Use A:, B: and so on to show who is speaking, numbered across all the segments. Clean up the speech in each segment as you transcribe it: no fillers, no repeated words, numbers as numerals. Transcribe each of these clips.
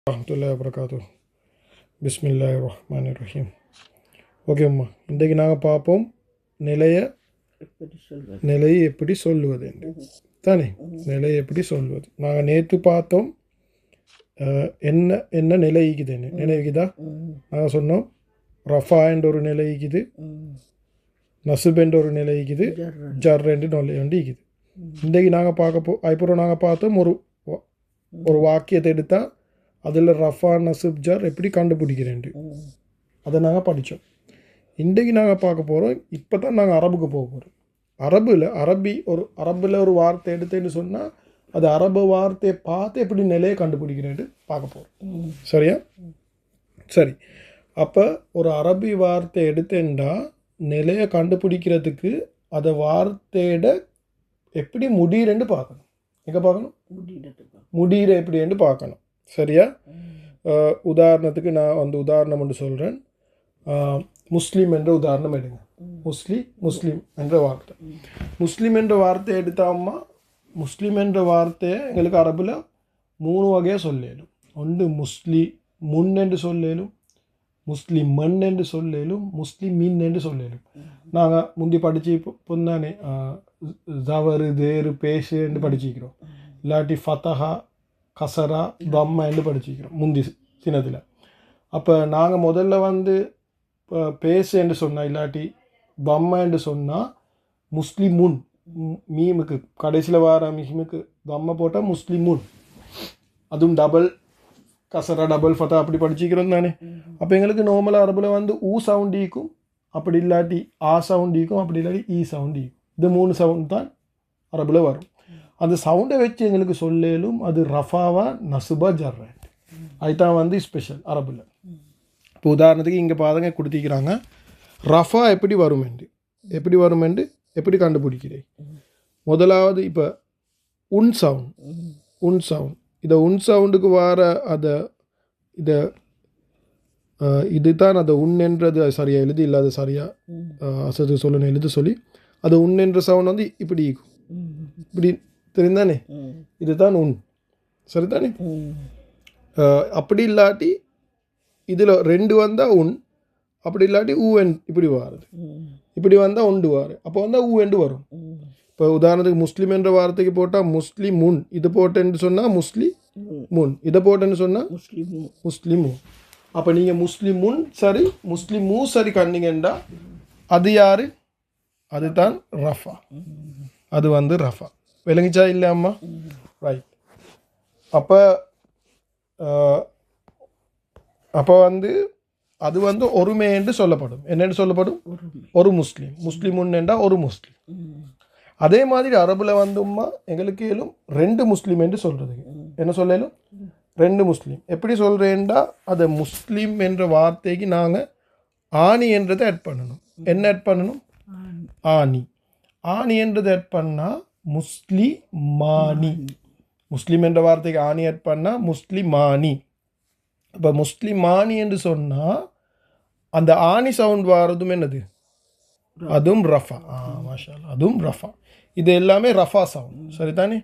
A: வரமத்துல்லாஹி வபரகாத்துஹு. பிஸ்மில்லாஹிர் ரஹ்மானிர் ரஹீம். ஓகேம்மா, இன்றைக்கு நாங்கள் பார்ப்போம் நிலையை எப்படி சொல்லுவது என்று தானே. நிலையை எப்படி சொல்வது நாங்கள் நேற்று பார்த்தோம். என்ன என்ன நிலைக்குதுன்னு நினைவுக்குதா? நாங்கள் சொன்னோம் ரஃபா என்ற ஒரு நிலைக்குது, நசுப் என்ற ஒரு நிலைக்குது, ஜர் என்று இருக்குது. இன்றைக்கு நாங்கள் அதுக்கப்புறம் நாங்கள் பார்த்தோம் ஒரு வாக்கியத்தை எடுத்தால் அதில் ரஃபா நசுப் ஜர் எப்படி கண்டுபிடிக்கிறேன்ட்டு அதை நாங்கள் படித்தோம். இன்றைக்கு நாங்கள் பார்க்க போகிறோம். இப்போ தான் நாங்கள் அரபுக்கு போக போகிறோம். அரபில் ஒரு வார்த்தை எடுத்தேன்னு சொன்னால் அது அரபு வார்த்தையை பார்த்து எப்படி நிலையை கண்டுபிடிக்கிறேன்ட்டு பார்க்க போகிறோம். சரியா? சரி. அப்போ ஒரு அரபி வார்த்தை எடுத்தேன்டா நிலையை கண்டுபிடிக்கிறதுக்கு அதை வார்த்தையோட எப்படி முடிகிறேன்னு பார்க்கணும். எங்கே பார்க்கணும்? முடிகிற எப்படின்னு பார்க்கணும். சரியா? உதாரணத்துக்கு நான் உதாரணம் ஒன்று சொல்கிறேன். முஸ்லீம் என்ற உதாரணம் எடுங்க. முஸ்லீம் என்ற வார்த்தை. முஸ்லீம் என்ற வார்த்தையை எடுத்தாம்மா, முஸ்லீம் என்ற வார்த்தையை எங்களுக்கு அரபில் 3 வகையாக சொல்லலும். ஒன்று முன் என்று சொல்லலும், முஸ்லீம் மண் என்று சொல்லலும், முஸ்லீம் மீன் என்று சொல்லலும். நாங்கள் முந்தி படித்து பொந்தானே ஜவரு தேரு பேஷு என்று படிச்சிக்கிறோம். இல்லாட்டி ஃபத்தஹா கசரா தம்மா என்று படிச்சிக்கிறோம் முந்தி சின்னத்தில். அப்போ நாங்கள் முதல்ல பேசு என்று சொன்னால் இல்லாட்டி தம்மா என்று சொன்னால் முஸ்லிமுன் மீமுக்கு கடைசியில் வர மீமுக்கு தம்மா போட்டால் முஸ்லிமுன், அதுவும் டபுள் கசரா டபுள் ஃபத்தா அப்படி படிச்சிக்கிறோம் தானே. அப்போ எங்களுக்கு நார்மலாக அரபில் ஊ சவுண்ட் ஈக்கும், அப்படி இல்லாட்டி ஆ சவுண்ட் ஈக்கும், அப்படி இல்லாட்டி ஈ சவுண்ட் ஈக்கும். இது 3 சவுண்ட் தான் அரபில் வரும். அந்த சவுண்டை வச்சு எங்களுக்கு சொல்லலும் அது ரஃபாவா நசுபா ஜர்ரா. அதுதான் ஸ்பெஷல் அரபில். இப்போ உதாரணத்துக்கு இங்கே பாருங்க கொடுத்திக்கிறாங்க. ரஃபா எப்படி வருமெண்டு எப்படி கண்டுபிடிக்கிறேன். முதலாவது இப்போ உன் சவுண்ட் இதை உன் சவுண்டுக்கு வர இதுதான் அதை உன் என்றது சரியாக எழுதி இல்லாத சரியாக அசது சொல்லணும் எழுத சொல்லி அது உன் என்ற சவுண்ட் இப்படி இப்படி தெரிந்தானே, இதுதான் உன். சரிதானே? அப்படி இல்லாட்டி இதில் 2 வந்தால் உன், அப்படி இல்லாட்டி ஊன் இப்படி வருது, இப்படி வந்தால் உண்டு வாரு, அப்போ ஊ என்று வரும். இப்போ உதாரணத்துக்கு முஸ்லீம் என்ற வார்த்தைக்கு போட்டால் முஸ்லீம் முன், இது போட்டேன்னு சொன்னால் முஸ்லீம் முன், இதை போட்டேன்னு சொன்னால் முஸ்லீம். அப்போ நீங்கள் முஸ்லீம் முன் சரி முஸ்லீம் மூ சரி கண்டிங்கண்டா அது யார்? அதுதான் ரஃபா. அது ரஃபா. விளங்கிச்சா இல்லை அம்மா? ரைட். அப்போ அது ஒருமை என்று சொல்லப்படும். என்னென்று சொல்லப்படும்? ஒரு முஸ்லீம் முன்னேண்டா ஒரு முஸ்லீம். அதே மாதிரி அரபுல எங்களுக்கு ஏலும் 2 முஸ்லீம் என்று சொல்கிறதுக்கு என்ன சொல்லலும்? 2 முஸ்லீம். எப்படி சொல்கிறேன்டா அதை முஸ்லீம் என்ற வார்த்தைக்கு நாங்கள் ஆணி என்றதை ஆட் பண்ணணும். என்ன ஆட் பண்ணணும்? ஆணி என்றதை ஆட் பண்ணால் முஸ்லிமானி. முஸ்லீம் என்ற வார்த்தைக்கு ஆணி ஆட் பண்ணால் முஸ்லிமானி. இப்போ முஸ்லிமானி என்று சொன்னால் அந்த ஆணி சவுண்ட் வாரதும் என்னது? அதுவும் ரஃபா. மாஷா அல்லாஹ், அதுவும் ரஃபா. இது எல்லாமே ரஃபா சவுண்ட். சரிதானே?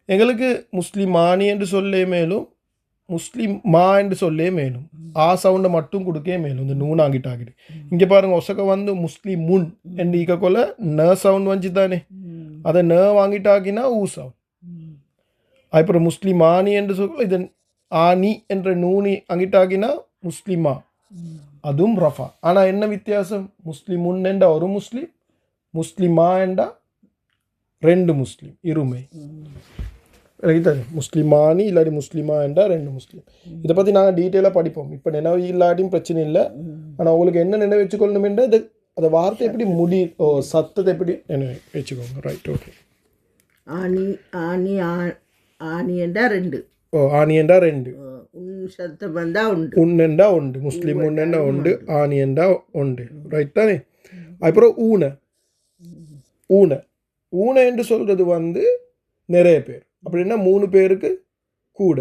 A: எங்களுக்கு முஸ்லிமானி என்று சொல்லே மேலும் முஸ்லிம் மா என்று சொல்லே மேலும் ஆ சவுண்டை மட்டும் கொடுக்கே மேலும் இந்த நூன் ஆகிட்டாகிடு. இங்கே பாருங்கள், ஒசக்க முஸ்லிம் முன் என்று ஈக்கொள்ள ந சவுண்ட் வந்துச்சு தானே, அதை ந வாங்கிட்டாக்கினா ஊ சவுண்ட். அப்புறம் முஸ்லிமானி என்று சொல்ல இது ஆனி என்ற நூனி அங்கிட்டாக்கினா முஸ்லிமா, அதுவும் ரஃபா. ஆனால் என்ன வித்தியாசம்? முஸ்லிம் முன் என்றா ஒரு முஸ்லீம், முஸ்லிமா என்றா 2 முஸ்லீம், இருமை. முஸ்லிமானி இல்லாட்டி முஸ்லிமா என்றா 2 முஸ்லீம். இதை பற்றி நாங்கள் டீட்டெயிலாக படிப்போம். இப்போ நினைவு இல்லாட்டியும் பிரச்சனை இல்லை. ஆனால் உங்களுக்கு என்ன நினைவு வச்சுக்கொள்ளணும் என்ற அந்த வார்த்தை எப்படி சத்தத்தை எப்படி நினைவு வச்சுக்கோங்க. Right, okay.
B: ஆணி என்றா 2.
A: ஆணி என்றா 2.
B: சத்தம் வந்தா உண்டு.
A: உன்னெண்டா உண்டு. முஸ்லீம் உன்னெண்டா உண்டு. ஆணி என்றா உண்டு. ரைட் தானே? அப்புறம் ஊனை என்று சொல்கிறது நிறைய பேர். அப்படின்னா 3 பேருக்கு கூட.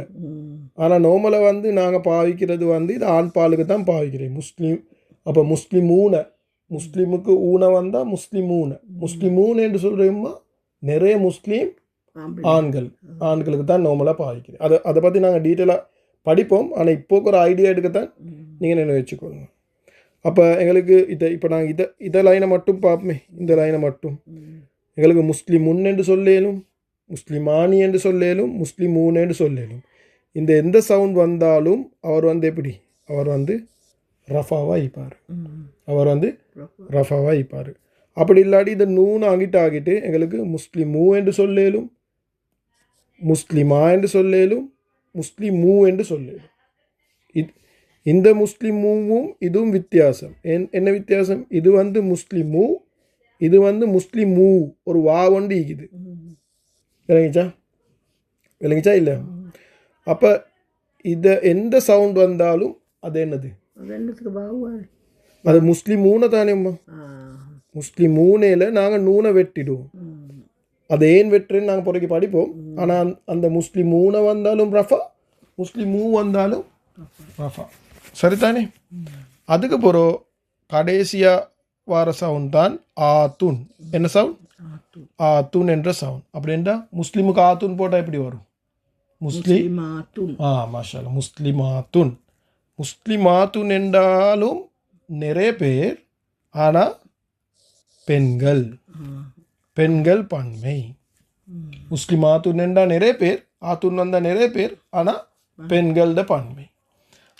A: ஆனால் நார்மலாக நாங்கள் பாவிக்கிறது இது ஆண் பாலுக்கு தான் பாவிக்கிறேன். முஸ்லீம். அப்போ முஸ்லீமுக்கு ஊனை வந்தால் முஸ்லிமூன் என்று சொல்கிறோம்மா நிறைய முஸ்லீம் ஆண்களுக்கு தான் நார்மலாக பாவிக்கிறேன். அதை பற்றி நாங்கள் டீட்டெயிலாக படிப்போம். ஆனால் இப்போக்கு ஒரு ஐடியா எடுக்கத்தான் நீங்கள் நினைவு வச்சுக்கோங்க. அப்போ எங்களுக்கு இப்போ நாங்கள் இதை லைனை மட்டும் பார்ப்போமே. இந்த லைனை மட்டும் எங்களுக்கு முஸ்லீம் என்று சொல்லேலும், முஸ்லிமானி என்று சொல்லேலும், முஸ்லீம் என்று சொல்லேலும். இந்த எந்த சவுண்ட் வந்தாலும் அவர் எப்படி அவர் ரஃபாவாக இருப்பார். அவர் ரஃபாவாக இருப்பார். அப்படி இல்லாட்டி இந்த நூனை ஆகிட்டு எங்களுக்கு முஸ்லிமூ என்று சொல்லேலும், முஸ்லிமா என்று சொல்லேலும், முஸ்லிமூ என்று சொல்லேலும். இந்த முஸ்லிமூவும் இதுவும் வித்தியாசம். என்ன வித்தியாசம்? இது முஸ்லிமூ, இது முஸ்லிமூ. ஒரு வா ஒன்று ஈக்குது. விளங்கிச்சா இல்லை? அப்போ இதை எந்த சவுண்ட் வந்தாலும் அது என்னது? அது முஸ்லிமூனை தானேம்மா. முஸ்லிமூனையில் நாங்கள் நூனை வெட்டிடுவோம். அதை ஏன் வெட்டுறேன்னு நாங்கள் பிறகு படிப்போம். ஆனால் அந்த முஸ்லிமூனை வந்தாலும் ரஃபா, முஸ்லிமூ வந்தாலும் ரஃபா. சரிதானே? அதுக்கு பிறகு கடைசியாக வர சவுண்ட் தான் ஆத்துன். என்ன சவுண்ட்? ஆத்துன் என்ற சவுண்ட். அப்படின்னா முஸ்லீமுக்கு ஆத்துன் போட்டால் எப்படி வரும்? முஸ்லிமாத்துன். மாஷா முஸ்லிமாத்துன். முஸ்லிமாத்துன் என்றாலும் நிறைய பேர், ஆனால் பெண்கள். பெண்கள் பன்மை. முஸ்லிமாத்துன் என்றால் நிறைய பேர், ஆத்துன் வந்தால் நிறைய பேர், ஆனால் பெண்களோட பன்மை.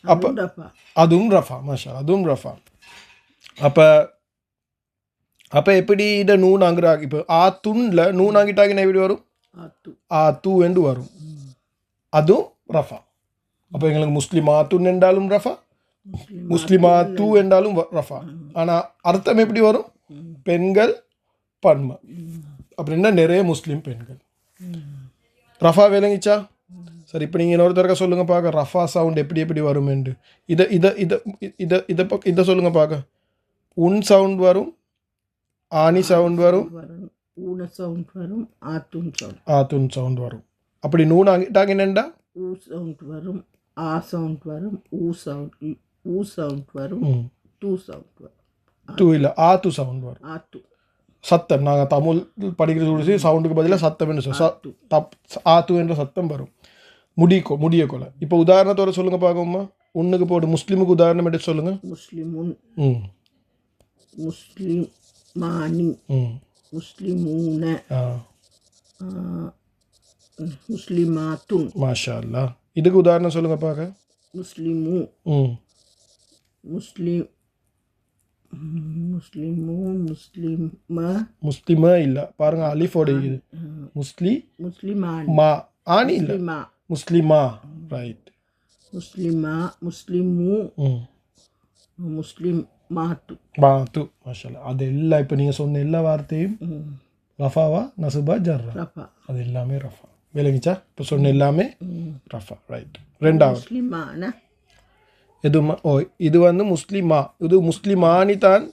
A: அப்போ அதுவும் ரஃபா. மாஷா, அதுவும் ரஃபா. அப்போ எப்படி இதை நூன் ஆங்குறாங்க? இப்போ ஆத்துன்ல நூன் ஆங்கிட்டாங்கன்னா எப்படி வரும்? ஆத்து என்று வரும். அதுவும் ரஃபா. அப்போ எங்களுக்கு முஸ்லிமாத்துன் என்றாலும் ரஃபா, முஸ்லிமாத்து என்றாலும் ரஃபா. ஆனால் அர்த்தம் எப்படி வரும்? பெண்கள் பன்மை. அப்படின்னா நிறைய முஸ்லீம் பெண்கள். ரஃபா விளங்கிச்சா? சரி, இப்போ நீங்கள் இன்னொருத்தருக்க சொல்லுங்கள் பார்க்க, ரஃபா சவுண்ட் எப்படி வரும் என்று. இதை சொல்லுங்கள் பார்க்க. உன் சவுண்ட் வரும், ஆனி சவுண்ட் வரும், ஆத்துன் சவுண்ட் வரும். அப்படி நூன் ஆகிட்டாங்க என்னண்டா
B: ஊ சவுண்ட் வரும், ஆ சவுண்ட் வரும், ஊ சவுண்ட் வரும், தூ சவுண்ட் வரும்.
A: தூ இல்லை, ஆத்து சவுண்ட் வரும்.
B: ஆத்து
A: சத்தம். நாங்கள் தமிழ் படிக்கிறது சவுண்டுக்கு பதிலாக சத்தம் என்று ஆத்து என்ற சத்தம் வரும். முடிய கொலை. இப்போ உதாரணத்தோட சொல்லுங்க பார்க்கோம்மா. ஒன்றுக்கு போடு. முஸ்லீமுக்கு உதாரணம் எடுத்து சொல்லுங்க.
B: முஸ்லிமுன், முஸ்லிமானி, முஸ்லிமூன, முஸ்லிமாத்துன்.
A: மாஷா அல்லாஹ். இதுக்கு உதாரணம் சொல்லுங்க பார்க்க.
B: முஸ்லிமு, முஸ்லிமு,
A: முஸ்லிமா இல்லை பாருங்க, அலிஃபோட இது முஸ்லிமா. ஆனி இல்லை, முஸ்லிமா. ரைட்.
B: முஸ்லிமா, முஸ்லிமு, முஸ்லிம் மாத்து.
A: மாஷா அல்லாஹ். அது எல்லாம் இப்போ நீங்கள் சொன்ன எல்லா வார்த்தையும் ரஃபாவா, நசுபா, ஜர்ரா, அது எல்லாமே ரஃபா. விளங்கிச்சா? இப்போ சொன்ன எல்லாமே ரஃபா. ரைட். ரெண்டாவது எதுமா? இது முஸ்லிமா. இது முஸ்லிமானி தான்.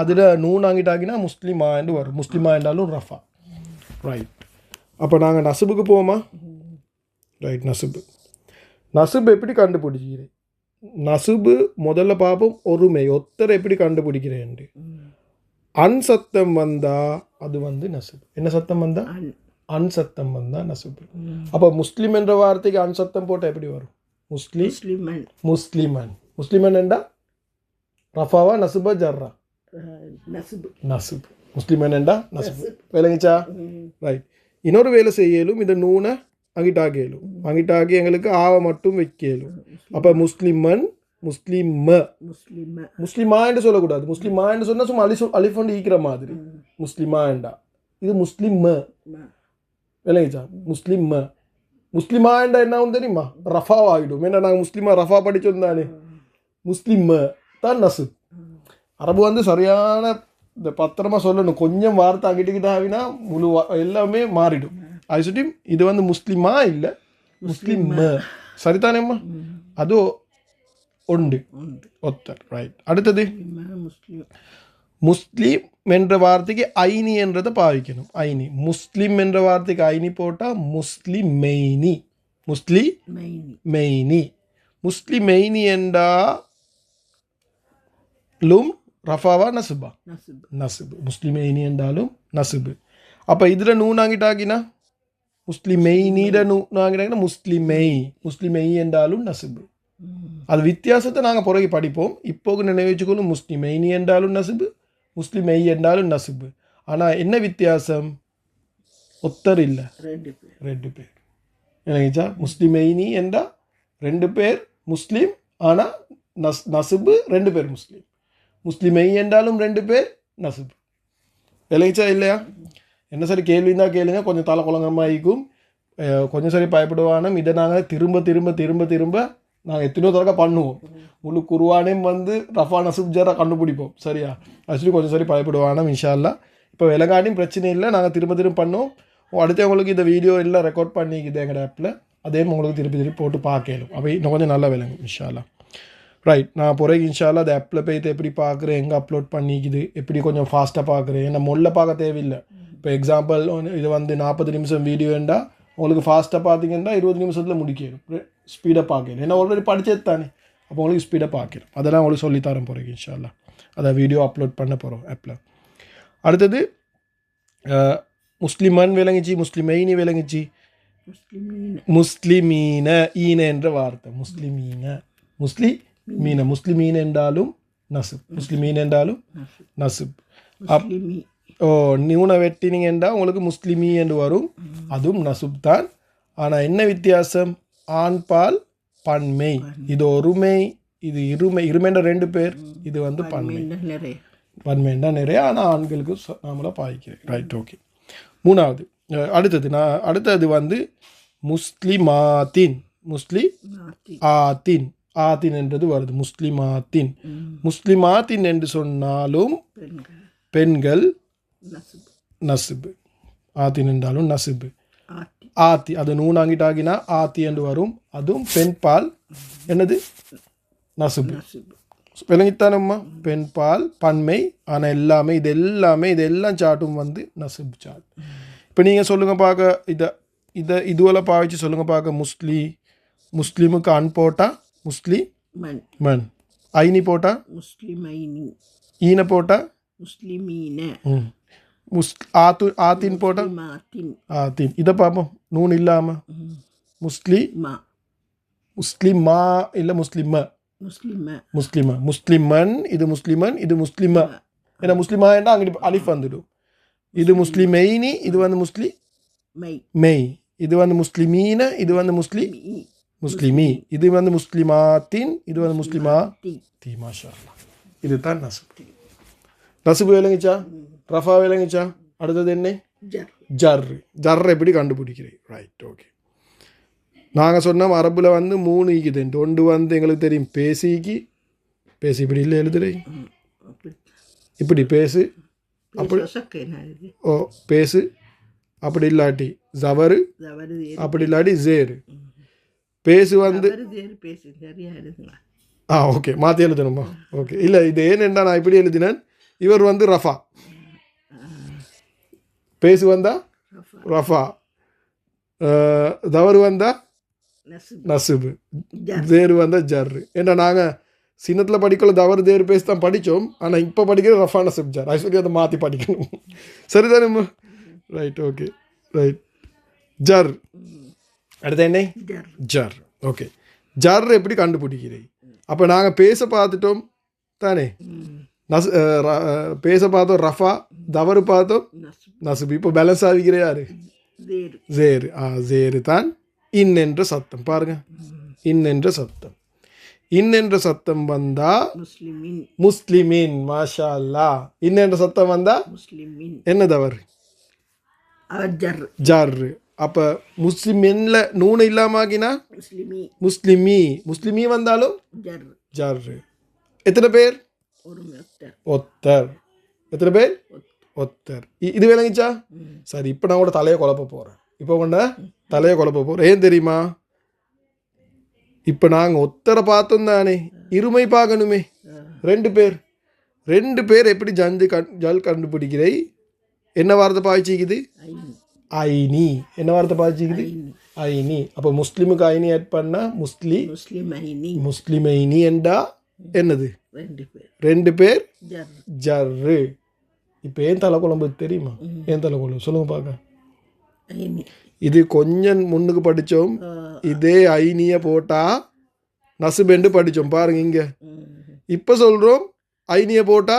A: அதில் நூன் ஆங்கிட்டாங்கன்னா முஸ்லிமா என்று வரும். முஸ்லிமா என்றாலும் ரஃபா. ரைட். அப்போ நாங்கள் நசுபுக்கு போவோமா? ரைட். நசுபு எப்படி கண்டுபிடிக்கிறேன்? நசுபு முதல்ல பார்ப்போம். ஒருமை, ஒத்தரை எப்படி கண்டுபிடிக்கிறேன்? அன் சத்தம் வந்தா அது நசுபு. என்ன சத்தம் வந்தா? அன் சத்தம் வந்தா நசுபு. அப்போ முஸ்லிம் என்ற வார்த்தைக்கு அன் சத்தம் போட்டால் எப்படி வரும்? முஸ்லிமன் என்றா ரஃபாவா, நசுபா, ஜர்ரா? நசுபு. முஸ்லிமன் என்றா நசுபு. விளங்கிச்சா? ரைட். இன்னொரு வேலை செய்யலும். இந்த நூனை அங்கிட்டாகலும். அங்கிட்டாகி எங்களுக்கு ஆவ மட்டும் வைக்கலும். அப்போ முஸ்லிமன், முஸ்லிமா என்று சொல்லக்கூடாது. முஸ்லிமா என்று சொன்னால் சும்மா அலிஃபோண்டு ஈக்கிற மாதிரி. முஸ்லிமா என்றா இது முஸ்லிம். விளங்கிச்சா? முஸ்லிமா என்றா என்ன தெரியுமா? ரஃபா ஆகிடும். ஏன்னா நாங்கள் முஸ்லிமா ரஃபா படிச்சிருந்தானே. முஸ்லிம் தான் நசுப். அரபு சரியான இந்த பத்திரமா சொல்லணும். கொஞ்சம் வார்த்தை அங்கிட்டுக்கிட்ட ஆகினா முழு எல்லாமே மாறிடும். அது சுட்டி இது முஸ்லிமா இல்லை, முஸ்லிம். சரிதானேம்மா? அது உண்டு ஒத்தர். ரைட். அடுத்தது முஸ்லீம் என்ற வார்த்தைக்கு ஐனி என்றதை பாவிக்கணும். ஐனி. முஸ்லிம் என்ற வார்த்தைக்கு ஐனி போட்டால் முஸ்லிமெய்னி. முஸ்லிமெய்னி என்றாலும் ரஃபாவா, நசுபா? நசுபு. முஸ்லிமெய்னி என்றாலும் நசுபு. அப்போ இதில் நூன் ஆங்கிட்டாக்கினா முஸ்லிமெய்னிட நாங்கள் முஸ்லிமெய் என்றாலும் நசுபு. அது வித்தியாசத்தை நாங்கள் பிறகு படிப்போம். இப்போது நினைவு வச்சுக்கொள்ளும், முஸ்லிமெய்னி என்றாலும் நசுபு, முஸ்லிமெய் என்றாலும் நசுபு. ஆனால் என்ன வித்தியாசம்? ஒத்தர் இல்லை, ரெண்டு பேர். என்னச்சா? முஸ்லிமெய்னி என்றால் 2 பேர் முஸ்லீம், ஆனால் நசுபு 2 பேர் முஸ்லீம். முஸ்லிமெய் என்றாலும் 2 பேர் நசுபு. இல்லைச்சா? இல்லையா? என்ன சரி கேள்வின்னா கேளுங்க, கொஞ்சம் தலை குழங்கமாயிக்கும், கொஞ்சம் சரி பயப்படுவானும். இதை நாங்கள் திரும்ப திரும்ப திரும்ப திரும்ப நாங்கள் எத்தனையோ தடவை பண்ணுவோம். முழு குருவானையும் வந்து ரஃபா நசுப் ஜரா கண்டுபிடிப்போம். சரியா? ஆக்சுவலி கொஞ்சம் சரி பயப்படுவானும் இன்ஷா அல்லாஹ். இப்போ விலங்காட்டியும் பிரச்சனை இல்லை, நாங்கள் திரும்ப திரும்ப பண்ணுவோம். அடுத்தவங்களுக்கு இந்த வீடியோ எல்லாம் ரெக்கார்ட் பண்ணிக்குது எங்கள் ஆப்பில், அதே உங்களுக்கு திருப்பி திருப்பி போட்டு பார்க்கணும். அப்போ இன்னும் கொஞ்சம் நல்லா விளங்கும் இன்ஷா அல்லாஹ். ரைட், நான் பிறகு இன்ஷா அல்லாஹ் அந்த ஆப்பில் போய்த்து எப்படி பார்க்குறேன், எங்கே அப்லோட் பண்ணிக்குது, எப்படி கொஞ்சம் ஃபாஸ்ட்டாக பார்க்குறேன். ஏன்னா மொல்ல பார்க்க தேவையில்லை. இப்போ எக்ஸாம்பிள் இது வந்து 40 நிமிஷம் வீடியோண்டா உங்களுக்கு ஃபாஸ்ட்டாக பார்த்தீங்கன்னா 20 நிமிஷத்தில் முடிக்கணும். ஸ்பீடாக பார்க்கணும். ஏன்னா ஆல்ரெடி படித்தது தானே, அப்போ உங்களுக்கு ஸ்பீடாக பார்க்கணும். அதெல்லாம் உங்களுக்கு சொல்லித்தரேன் பிறகு இன்ஷா அல்லாஹ். அதை வீடியோ அப்லோட் பண்ண போகிறோம் ஆப்பில். அடுத்தது முஸ்லிமன் விளங்குச்சு, முஸ்லிமைனி விளங்குச்சு, முஸ்லிமீன ஈன என்ற வார்த்தை. முஸ்லிமீன முஸ்லிமீன் என்றாலும் நசுப், முஸ்லிமீன் என்றாலும் நசுப். நியூனை வெட்டினீங்க என்றால் உங்களுக்கு முஸ்லிமி என்று வரும், அதுவும் நசுப் தான். ஆனால் என்ன வித்தியாசம்? ஆண் பால் பன்மை. இது ஒருமை, இது இருமை. இருமைன்ற 2 பேர், இது வந்து பன்மை. பன்மைண்டா நிறைய, ஆனால் ஆண்களுக்கு நாமளாக பாய்க்கிறேன். Right, okay. 3வது அடுத்தது வந்து முஸ்லிமாத்தின். முஸ்லிமாத்தின், ஆத்தின் என்றது வருது. முஸ்லிமாத்தின் என்று சொன்னாலும் பெண்கள் நசுபு. ஆத்தின் என்றாலும் நசுபு. ஆத்தி அது நூனாங்கிட்டாகினா ஆத்தி என்று வரும், அதுவும் பெண் பால் என்னது நசுபு. விளங்கித்தானம்மா? பெண் பால் பன்மை. ஆனால் எல்லாமே இதெல்லாம் சாட்டும் வந்து நசுபு சாட். இப்போ நீங்கள் சொல்லுங்கள் பார்க்க, இதுவெல்லாம் பாவிச்சு சொல்லுங்கள் பார்க்க. முஸ்லீமுக்கு அன் போட்டா முஸ்லிமன், ஐனி போட்டா
B: முஸ்லிமைனி,
A: ஈன போட்டா
B: முஸ்லிமீன,
A: ஆத்தின் போட்டா ஆத்தின். இதை பார்ப்போம் நூன் இல்லாமல். முஸ்லிமா இல்லை முஸ்லிமன், இது முஸ்லிமன், இது முஸ்லிமா. ஏன்னா முஸ்லிமா என்றால் அங்கிட்டு அலிஃப் வந்துடும். இது முஸ்லிமைனி, இது வந்து முஸ்லிமெய், இது வந்து முஸ்லிமீன, இது வந்து முஸ்லிமி, இது வந்து முஸ்லிமாத்தின், இது வந்து முஸ்லிமாத்தி. மாஷா அல்லாஹ். இதுதான் நசுப். நசுபு விளங்குச்சா? ரஃபா விளங்குச்சா? அடுத்தது என்ன? ஜர் எப்படி கண்டுபிடிக்கிறேன்? Right, okay. நாங்கள் சொன்னோம் அரபில் வந்து 3 ஈக்குதுன்ட்டு. ஒன்று வந்து எங்களுக்கு தெரியும் பேசி இப்படி இல்லை எழுதுறேன், இப்படி பேசு, அப்படி பேசு, அப்படி இல்லாட்டி ஜவரு, அப்படி இல்லாட்டி ஜேரு. பேசு வந்து ஓகே மாற்றி எழுதணுமா? ஓகே, இல்லை இது ஏனென்றா நான் இப்படி எழுதினேன். இவர் வந்து ரஃபா, பேசு வந்தா ரஃபா, தவறு வந்தா நசுபு, தேரு வந்தா ஜர்ரு. ஏன்னா நாங்கள் சின்னத்தில் படிக்கல தவறு தேரு பேசி தான் படித்தோம். ஆனால் இப்போ படிக்கிற ரஃபா நசுப் ஜர். ஆக்சுவலி அதை மாற்றி படிக்கணும். சரிதானேம்மா? Right, okay, right. ஜர். அடுத்த என்ன? ஜர். ஓகே, ஜர் எப்படி கண்டுபிடிக்கிறேன்? அப்போ நாங்கள் பேச பார்த்துட்டோம் தானே, பேச பார்த்தோம் ரஃபா, தவறு பார்த்தோம் நசுபு. இப்போ பேலன்ஸ் ஆகிக்கிற யாரு? ஜேரு. ஜேரு தான் இன் என்ற சத்தம். பாருங்க, இன் என்ற சத்தம். இன் என்ற சத்தம் வந்தா முஸ்லிமின். மாஷா அல்லாஹ். இன் என்ற சத்தம் வந்தா என்ன தவறு? ஜர்ரு. அப்போ முஸ்லிமின்ல நூனை இல்லாமக்கினா முஸ்லிமி வந்தாலும் ஜர்ரு. எத்தனை பேர்? ஒத்தர். எத்தனை பேர்? ஒத்தர். இது விளங்கிச்சா? சரி, இப்போ நான் கூட தலையை குழப்ப போகிறேன். ஏன் தெரியுமா? இப்போ நாங்கள் ஒத்தரை பார்த்தோம் தானே, இருமை பார்க்கணுமே. 2 பேர் எப்படி ஜல் கண்டுபிடிக்கிறே? என்ன வார்த்தை பாய்ச்சிக்குது? ஐனி. என்ன வார்த்தை பாய்ச்சிக்குது? ஐனி. அப்போ முஸ்லிமுக்கு ஐனி ஆட் பண்ணா முஸ்லிமைனி என்றா என்னது? 2 பேர் ஜர்ரு. இப்போ ஏன் தலை குழம்பு தெரியுமா? ஏன் தலை குழம்பு சொல்லுங்க பார்க்க. இது கொஞ்சம் முன்னுக்கு படித்தோம். இதே ஐனிய போட்டா நசுபெண்டு படித்தோம் பாருங்க இங்கே. இப்போ சொல்கிறோம் ஐனிய போட்டா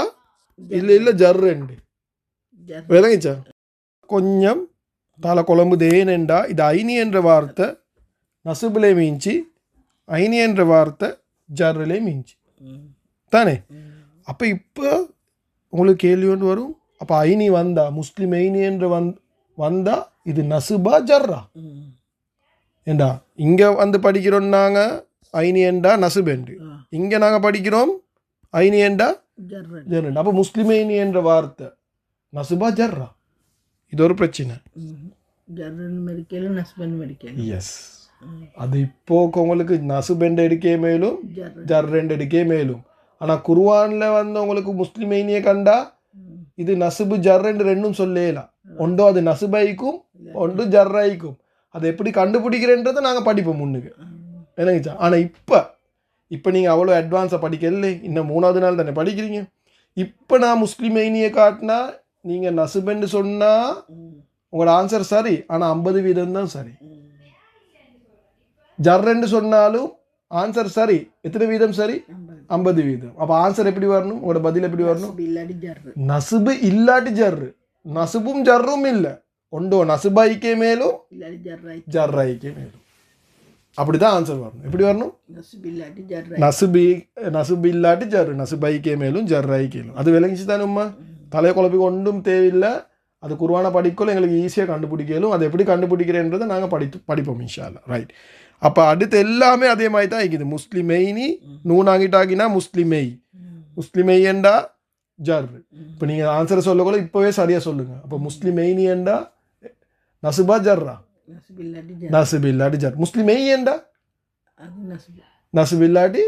A: இல்லை ஜர்ரெண்டு. விளங்கிச்சா? கொஞ்சம் தலை குழம்புதேனெண்டா இது ஐனி என்ற வார்த்தை நசுபிலே மீஞ்சி ஐனி என்ற வார்த்தை ஜர்ரிலே மீஞ்சி தானே. அப்போ இப்போ உங்களுக்கு கேள்வி ஒன்று வரும், அப்போ ஐனி வந்தா முஸ்லிம் ஐனி என்று வந்தா இது நசுபா ஜர்ரா ஏண்டா? இங்கே வந்து படிக்கிறோம் நாங்கள் ஐனி என்றா நசுபெண்டு, இங்கே நாங்கள் படிக்கிறோம் ஐனி என்றா ஜர்ரெண்டு. அப்போ முஸ்லிம் ஐனி என்ற வார்த்தை நசுபா ஜர்ரா, இது ஒரு பிரச்சனை. எஸ், அது இப்போ உங்களுக்கு நசுபெண்டு எடுக்கே மேலும் ஜர்ரெண்டு எடுக்கே மேலும். ஆனால் குர்ஆனில் வந்து உங்களுக்கு முஸ்லிம் ஐனியை கண்டா இது நசுபு ஜர்ரெண்டு ரெண்டும் சொல்லலாம். ஒன்றோ அது நசுபைக்கும் ஒன்று ஜர்ரைக்கும். அதை எப்படி கண்டுபிடிக்கிறேன்றதை நாங்கள் படிப்போம் முன்னுக்கு, என்னங்கச்சா. ஆனால் இப்போ நீங்கள் அவ்வளோ அட்வான்ஸாக படிக்கல, இன்னும் 3வது நாள் தானே படிக்கிறீங்க. இப்போ நான் முஸ்லிம் ஐனியை காட்டினா நீங்கள் நசுபெண்டு சொன்னால் உங்களோட ஆன்சர் சரி, ஆனால் 50% தான் சரி. ஜர்ரெண்டு சொன்னாலும் ஆன்சர் சரி, எத்தனை வீதம் சரி? 50%. அப்போ ஆன்சர் எப்படி வரணும்? உங்களோட பதில் எப்படி வரணும்? நசுபு இல்லாட்டி ஜர்ரு. நசுபும் ஜர்ரும் இல்லை, ஒன்றோ நசுபாய்க்கே மேலும் ஜர்ராய்க்கே மேலும். அப்படிதான் ஆன்சர் வரணும். எப்படி வரணும்? நசுபு இல்லாட்டி ஜர்ரு, நசுபாய்க்கே மேலும் ஜர்ராய்க்கே மேலும். அது விளங்கிச்சு தானும்மா? தலையை குழப்பி ஒன்றும் தேவையில்லை. அது குர்ஆனை படிக்கல எங்களுக்கு ஈஸியாக கண்டுபிடிக்கலும். அதை எப்படி கண்டுபிடிக்கிறேன்றதை நாங்கள் படிப்போம் இன்ஷா அல்லாஹ். ரைட். அப்போ அடுத்து எல்லாமே அதே மாதிரி தான் இருக்குது. முஸ்லிமெய்னி நூனாங்கிட்டாக்கினா முஸ்லிமெய், முஸ்லிமெய் என்றா ஜர். இப்போ நீங்கள் ஆன்சரை சொல்லக்கூட இப்போவே சரியாக சொல்லுங்கள். அப்போ முஸ்லிமெய்னி என்றா நசுபா ஜர்ரா? நசுபில்லாட்டி ஜர். முஸ்லிமெய் என்றா நசுபில்லாட்டி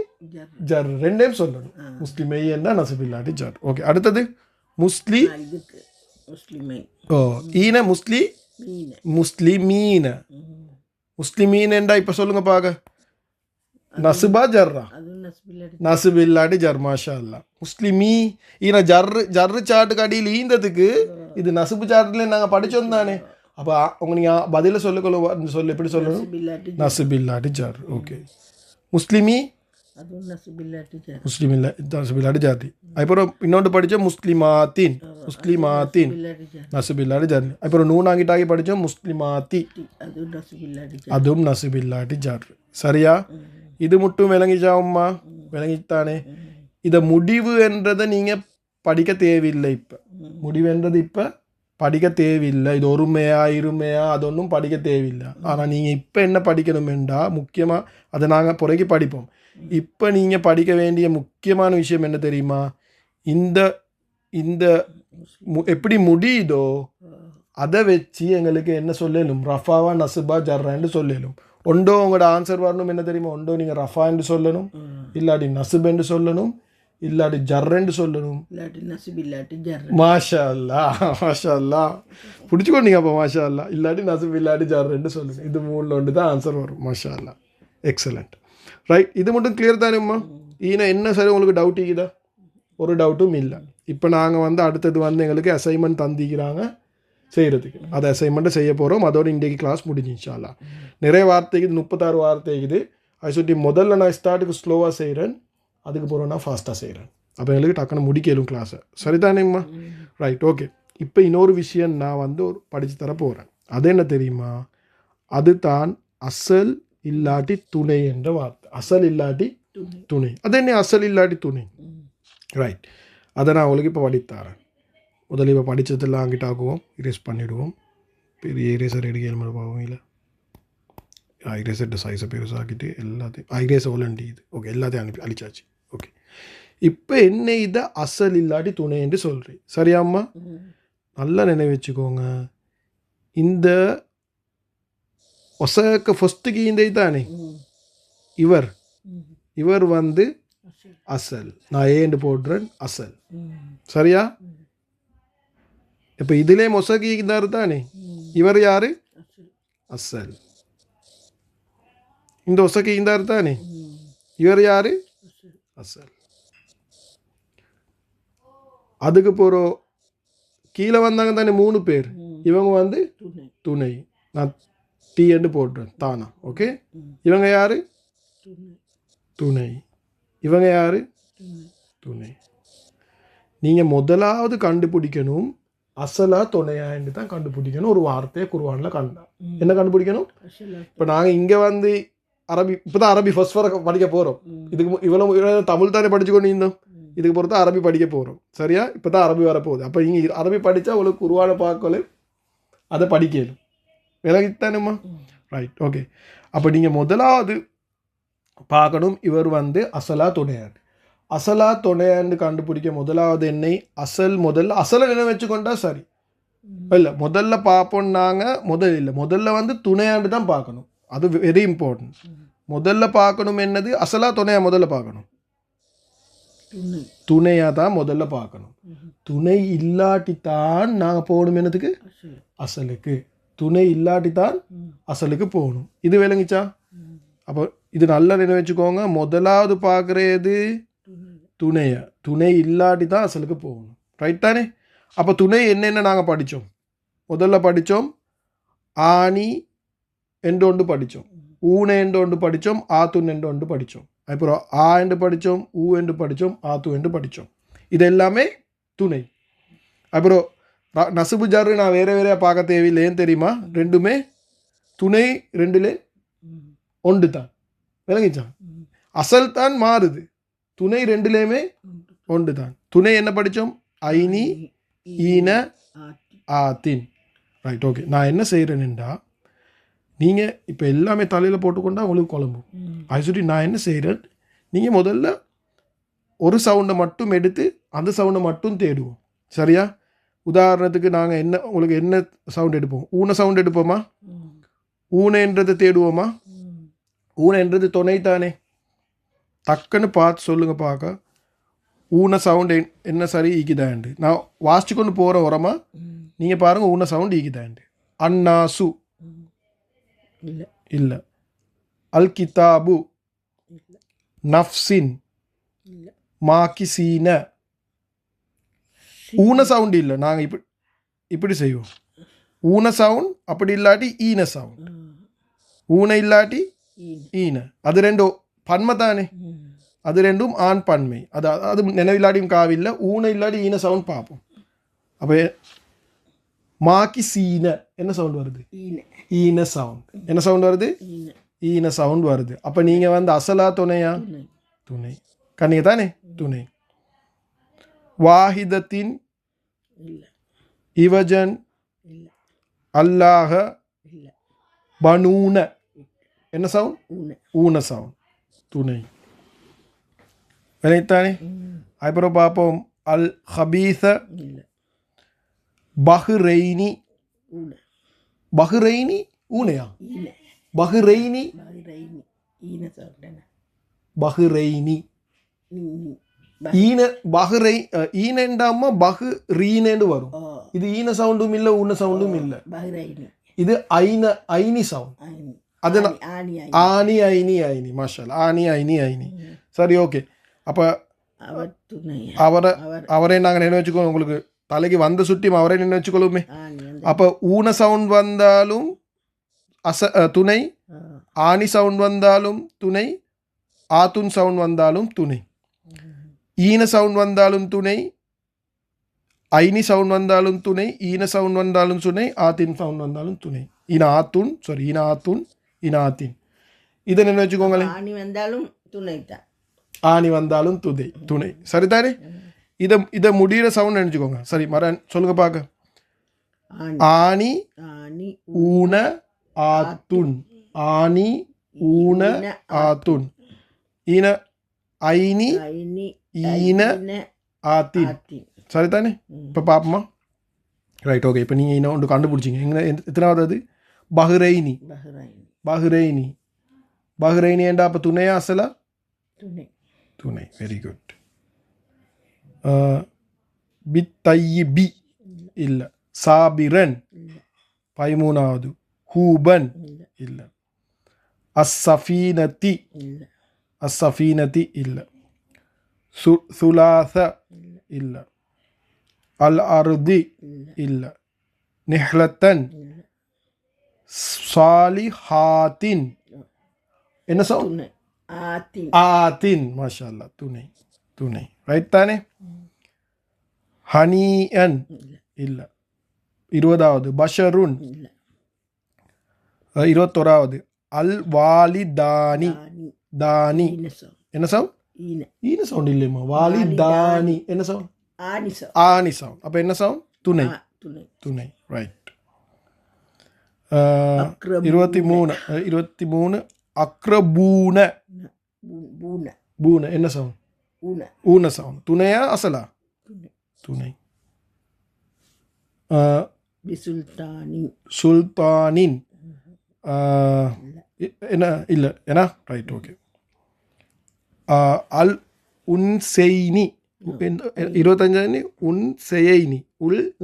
A: ஜர், ரெண்டையும் சொல்லணும். முஸ்லிமெய் என்றா நசுபில்லாட்டி ஜர். ஓகே, அடுத்தது முஸ்லி ஓ ஈன முஸ்லிமீன. முஸ்லிமீன் என்றா இப்போ சொல்லுங்க பாக்க. நசுபா ஜர்ரா? நசுபில்லாட்டி ஜர். மாஷா அல்லா. முஸ்லிமீ ஈன ஜர்ரு சாட்டுக்கு அடியில் ஈந்ததுக்கு இது நசுபு சாட்டுல நாங்கள் படித்தோம் தானே. அப்போ உங்க நீங்கள் பதில சொல்லு எப்படி சொல்லணும்? நசுபில்லாட்டி ஜர். ஓகே, முஸ்லிமி முஸ்லிம் இல்லை நசுபில்லாட்டி ஜாதி. அப்புறம் இன்னொன்று படித்தோம் முஸ்லிமாத்தின், முஸ்லிமாத்தின் நசுபில்லாட்டி ஜாதி. அப்புறம் நூனாங்கிட்டாகி படித்தோம் முஸ்லிமாத்தி, அதுவும் நசுபில்லாட்டி ஜாதி. சரியா? இது மட்டும் விளங்கிச்சாவும்மா? விளங்கித்தானே. இதை முடிவு என்றதை நீங்கள் படிக்க தேவையில்லை. இப்போ முடிவு என்றது இப்போ படிக்க தேவையில்லை. இது ஒருமையா இருமையா அதொன்றும் படிக்க தேவையில்லை. ஆனால் நீங்கள் இப்போ என்ன படிக்கணுமெண்டா முக்கியமாக அதை நாங்கள் பிறகு படிப்போம். இப்போ நீங்கள் படிக்க வேண்டிய முக்கியமான விஷயம் என்ன தெரியுமா? இந்த இந்த எப்படி முடியுதோ அதை வச்சு எங்களுக்கு என்ன சொல்லலும்? ரஃபாவா நசுபா ஜர்ரான்னு சொல்லலும். ஒன்றோ உங்களோட ஆன்சர் வரணும் என்ன தெரியுமா? ஒன்றோ நீங்கள் ரஃபா என்று சொல்லணும், இல்லாட்டி நசுப் என்று சொல்லணும், இல்லாட்டி ஜர்ரெண்டு சொல்லணும். மாஷா அல்லா, மாஷா அல்லா, பிடிச்சிக்கொண்டீங்க. அப்போ மாஷா அல்லா. இல்லாட்டி நசுப் இல்லாட்டி ஜர்ரெண்டு சொல்லணும். இது 3ல் ஒன்று தான் ஆன்சர் வரும். மாஷா அல்லா, எக்ஸலண்ட். ரைட். இது மட்டும் கிளியர் தானேம்மா? ஈனா என்ன சரி உங்களுக்கு டவுட் இருக்குதா? ஒரு டவுட்டும் இல்லை. இப்போ நாங்கள் வந்து அடுத்தது வந்து எங்களுக்கு அசைன்மெண்ட் தந்திக்கிறாங்க செய்கிறதுக்கு. அது அசைன்மெண்ட்டை செய்ய போகிறோம். அதோட இன்றைக்கு கிளாஸ் முடிஞ்சு இன்ஷா அல்லாஹ். நிறைய வார்த்தைக்கு 36 வார்த்தைக்குது. அது சுற்றி முதல்ல நான் ஸ்டார்ட்டுக்கு ஸ்லோவாக செய்கிறேன், அதுக்கு போகிறோம் நான் ஃபாஸ்ட்டாக செய்கிறேன். அப்போ எங்களுக்கு டக்குன்னு முடிக்கலும் கிளாஸை. சரிதானேம்மா? ரைட். ஓகே. இப்போ இன்னொரு விஷயம் நான் வந்து ஒரு படித்து தர போகிறேன். அது என்ன தெரியுமா? அது தான் அசல் இல்லாட்டி துணை என்ற வார்த்தை. அசல் இல்லாட்டி துணை. அது என்ன அசல் இல்லாட்டி துணை? ரைட். அதை நான் உங்களுக்கு இப்போ படித்தரேன். முதல்ல இப்போ படித்ததெல்லாம் அங்கிட்ட ஆக்குவோம், இரேஸ் பண்ணிவிடுவோம். பெரிய இரேசர் எடுக்க மாதிரி பார்ப்போம். இல்லை ஐரேசர்ட்ட சைஸை பெருசாக்கிட்டு எல்லாத்தையும் ஐரேஸை ஒலண்டிது. ஓகே, எல்லாத்தையும் அழிச்சாச்சு. ஓகே, இப்போ என்ன இதை அசல் இல்லாட்டி துணை என்று சொல்கிறேன். சரியாம்மா? நல்லா நினைவு வச்சுக்கோங்க. இந்த ஒசக்க ஃபஸ்ட்டுக்கு இந்த தானே இவர் வந்து அசல். நான் ஏண்டு போடுறேன் அசல். சரியா? இப்போ இதிலே மொசகி இருந்தாரு தானே, இவர் யாரு? அசல். இந்த ஒசகி இருந்தாரு தானே, இவர் யாரு? அசல். அதுக்கு போகிறோம் கீழே வந்தாங்க தானே 3 பேர், இவங்க வந்து துணை. நான் டி என்று போட்டுரும் தானா. ஓகே, இவங்க யாரு? துணை. இவங்க யாரு? துணை. நீங்கள் முதலாவது கண்டுபிடிக்கணும் அசலா துணையான்னு தான் கண்டுபிடிக்கணும். ஒரு வார்த்தையை குர்ஆனில் கண்டா என்ன கண்டுபிடிக்கணும்? இப்போ நாங்கள் இங்கே வந்து அரபி இப்போ தான் அரபி ஃபர்ஸ்ட் வர படிக்க போகிறோம். இதுக்கு இவ்வளோ தமிழ் தானே படிச்சு கொண்டு இருந்தோம். இதுக்கு பொறுத்து அரபி படிக்க போகிறோம். சரியா? இப்போ தான் அரபி வரப்போகுது. அப்போ நீங்கள் அரபி படித்தா உங்களுக்கு குர்ஆனை பார்க்கல அதை படிக்கலும். விலகித்தானுமா? ரைட். ஓகே, அப்போ நீங்கள் முதலாவது பார்க்கணும் இவர் வந்து அசலா துணையாண்டு. அசலா துணையாண்டு கண்டுபிடிக்க முதலாவது என்னை அசலை நினை வச்சுக்கொண்டா சரி. இல்லை முதல்ல பார்ப்போம் நாங்கள் முதல்ல வந்து துணையாண்டு தான் பார்க்கணும். அது வெரி இம்பார்ட்டன்ட். முதல்ல பார்க்கணும் என்னது? அசலா துணையா முதல்ல பார்க்கணும்? துணையாக தான் முதல்ல பார்க்கணும். துணை இல்லாட்டித்தான் நாங்கள் போகணும் என்னதுக்கு? அசலுக்கு. துணை இல்லாட்டித்தான் அசலுக்கு போகணும். இது விளங்கிச்சா? அப்போ இது நல்லா நினைவச்சுக்கோங்க. முதலாவது பார்க்குறது துணையை. துணை இல்லாட்டி தான் அசலுக்கு போகணும். ரைட் தானே? அப்போ துணை என்னென்ன நாங்கள் படித்தோம்? முதல்ல படித்தோம் ஆணி என்று ஒன்று படித்தோம், ஊனை என்று ஒன்று படித்தோம், ஆத்துன் என்று ஒன்று படித்தோம். அப்புறம் ஆ என்று படித்தோம், ஊ என்று படித்தோம், ஆத்து என்று படித்தோம். இது எல்லாமே துணை. அப்புறம் நசுபு ஜர்ரு நான் வேறு வேறையாக பார்க்க தேவையில்லை. ஏன் தெரியுமா? ரெண்டுமே துணை, ரெண்டுலே ஒன்று தான். விளங்கிச்சான்? அசல் தான் மாறுது, துணை ரெண்டுலேயுமே ஒன்று தான். துணை என்ன படித்தோம்? ஐனி, ஈன, ஆத்தின். ரைட். ஓகே, நான் என்ன செய்கிறேன்டா, நீங்கள் இப்போ எல்லாமே தலையில் போட்டுக்கொண்டா உங்களுக்கு குழம்பும். அது சொல்லி நான் என்ன செய்கிறேன், நீங்கள் முதல்ல ஒரு சவுண்டை மட்டும் எடுத்து அந்த சவுண்டை மட்டும் தேடுவோம். சரியா? உதாரணத்துக்கு நாங்கள் உங்களுக்கு என்ன சவுண்ட் எடுப்போம்? ஊனை சவுண்ட் எடுப்போமா? ஊனைன்றதை தேடுவோமா? ஊனைன்றது துணை தானே. டக்குன்னு பார்த்து சொல்லுங்கள் பார்க்க. ஊனை சவுண்டு என்ன சரி ஈக்குதாண்டு. நான் வாசிச்சு கொண்டு போகிற உரமா நீங்கள் பாருங்கள் ஊனை சவுண்டு ஈக்குதாண்டு. அன்னாசு இல்லை. அல் கிதாபு, நஃப்சின், மாக்கிசீன. ஊன சவுண்ட் இல்லை. நாங்கள் இப்படி செய்வோம். ஊன சவுண்ட் அப்படி இல்லாட்டி ஈன சவுண்ட். ஊனை இல்லாட்டி ஈன. அது ரெண்டும் பன்மை தானே. அது ரெண்டும் ஆண் பன்மை. அது நினைவில்லாட்டியும் காவில்லை. ஊனை இல்லாட்டி ஈன சவுண்ட் பார்ப்போம். அப்போ மாக்கி சீன என்ன சவுண்ட் வருது? ஈன சவுண்ட். என்ன சவுண்ட் வருது? ஈன சவுண்ட் வருது. அப்போ நீங்கள் வந்து அசலா துணையா? துணை. கண்ணிங்க தானே துணை. வாஹிதத்தின், இவஜன், அல்லாஹ, பனூன. என்ன சவுண்ட்? ஊன சவுண்ட். துணை. விளைத்தானே. அப்புறம் பார்ப்போம். அல் ஹபீஸ, பஹ்ரைனி. பஹ்ரைனி ஊனையா? பஹ்ரைனி. பஹ்ரைனி ஈன. பஹ்ரை ஈனண்டாமா பஹ்ரீனேண்டு வரும். இது ஈன சவுண்டும் இல்லை, ஊன சவுண்டும் இல்லை. இது ஐனி சவுண்ட். அது ஆனி ஐனி ஐனி. மாஷால் ஆனி ஐனி ஐனி. சரி, ஓகே. அப்போ அவரை நாங்கள் நினைவு வச்சுக்கோங்க. உங்களுக்கு தலைக்கு வந்த சுட்டியும் அவரை நின்று வச்சுக்கொள்ளுமே. அப்போ ஊன சவுண்ட் வந்தாலும் துணை, ஆனி சவுண்ட் வந்தாலும் துணை, ஆத்துன் சவுண்ட் வந்தாலும் துணை, ஈன சவுண்ட் வந்தாலும் துணை, ஐனி சவுண்ட் வந்தாலும் துணை, ஈன சவுண்ட் வந்தாலும் துணை, ஆத்தின் சவுண்ட் வந்தாலும் துணை. ஈன ஆத்துன், சாரி, ஈன ஆத்துன், ஈன ஆத்தின். இதை நின்று வச்சுக்கோங்களேன்.
B: ஆணி வந்தாலும் துணை தான்.
A: ஆணி வந்தாலும் துணை. துணை. சரிதானே? இதை முடிகிற சவுண்ட் நினைச்சுக்கோங்க. சரி, சொல்லுங்க பார்க்க. ஆணி, ஊன, ஆத்துன். ஆணி, ஊன, ஆத்துன். ஈன ஐனி, ஈன, ஆத்தின். சரிதானே? இப்போ பார்ப்போமா? ரைட். ஓகே. இப்போ நீங்கள் இன்னும் ஒன்று கண்டுபிடிச்சிங்க. எங்கே எத்தனாவது? அது பஹ்ரைனி. பஹ்ரைனி. பஹ்ரைனி ஏண்டா அப்போ துணையா அசலா? துணை. Very good. பித்தையிபி இல்லை. சாபிரன் 13வது. ஹூபன் இல்லை. அஸ்ஸஃபீனதி. அஸ்ஸஃபீனதி இல்லை. சுலாச இல்லை. அல் அர்தி இல்லை. நிஹ்லத்தன், சாலிஹாத்தின் என்ன சவுண்ட்?
B: துணை. ஆத்தின்.
A: ஆத்தின். மாஷா அல்லா. துணை துணை. ரைட் தானே? ஹனியன்
B: இல்ல.
A: இல்லை. 20வது பஷருன்.
B: இல்ல.
A: 21வது அல் வாலிதானி.
B: தானி.
A: தானி
B: ஈன sound.
A: என்ன சவுண்ட்?
B: ஈன.
A: ஈன சவுண்ட் இல்லையம்மா. வாலிதானி என்ன சவுண்ட்?
B: ஆனி sound.
A: ஆனி சவுண்ட். அப்போ என்ன சவுண்ட்? துணை
B: துணை.
A: துணை. ரைட்.
B: அக்ரபூன.
A: 23 அக்ரபூன.
B: பூன.
A: பூன என்ன சவுண்ட்?
B: ஊன.
A: ஊன சவுண்ட். துணையா அசலா?
B: துணை.
A: துணை.
B: பிசுல்தானி.
A: சுல்தானின் என்ன இல்லை ஏன்னா ரைட். ஓகே. அல் உன்செய்னி. 25 உன்செய்னி.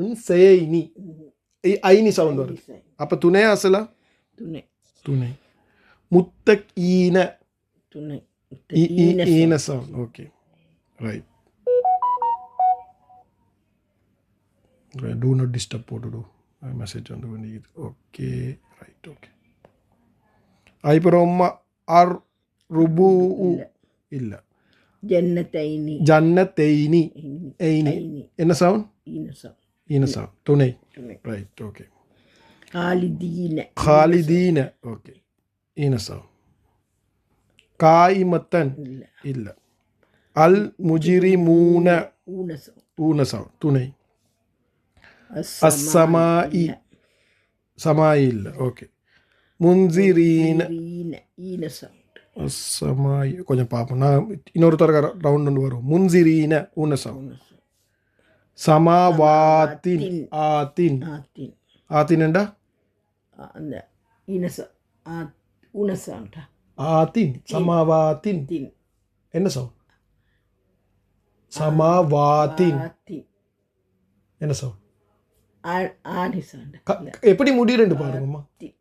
A: உன்செய்னி ஐனி சவுண்ட் வரும். அப்போ துணையா அசலா?
B: துணை.
A: துணை. முத்தகீன.
B: துணை.
A: ஈன sound. Okay right. Do not disturb போட்டுடு. மெசேஜ் வந்து வேண்டியது. Okay right. ஓகே. அப்புறம் அர் ருபூ இல்லை.
B: ஜன்னத்தைனி.
A: ஜன்னத்தைனி. ஐனி என்ன சவுண்ட்?
B: ஈன sound.
A: ஈன சவுண்ட். துணை.
B: துணை.
A: ரைட். ஓகே.
B: காலிதீன.
A: காலிதீன. ஓகே. ஈன சவுண்ட். காயிமத்தன்
B: இல்ல.
A: இல்லை. அல் முஜிரிமூன.
B: ஊன sound.
A: ஊன சவுண்ட். துணை.
B: அஸ்ஸமாஇ.
A: சமாயி இல்லை. ஓகே. முன்சிரீன.
B: ஈன sound.
A: சமாயி கொஞ்சம் பார்ப்போம். நான் இன்னொரு தரக ரவுண்ட் ஒன்று வரும். முன்சிரீன ஊன சவுண்ட். சமாவாத்தின். ஆத்தின்.
B: ஆத்தின்.
A: ஆத்தின்டா?
B: அந்த ஈன ஊன sound.
A: ஆத்தின். சமாவாத்தின்
B: தின்.
A: என்ன சவுண்ட்? சமாவாத்தின்
B: ஆத்தின்.
A: என்ன சவுண்ட்?
B: ஆனி sound.
A: எப்படி முடியுதுன்னு பாருங்கம்மா.
B: தின்.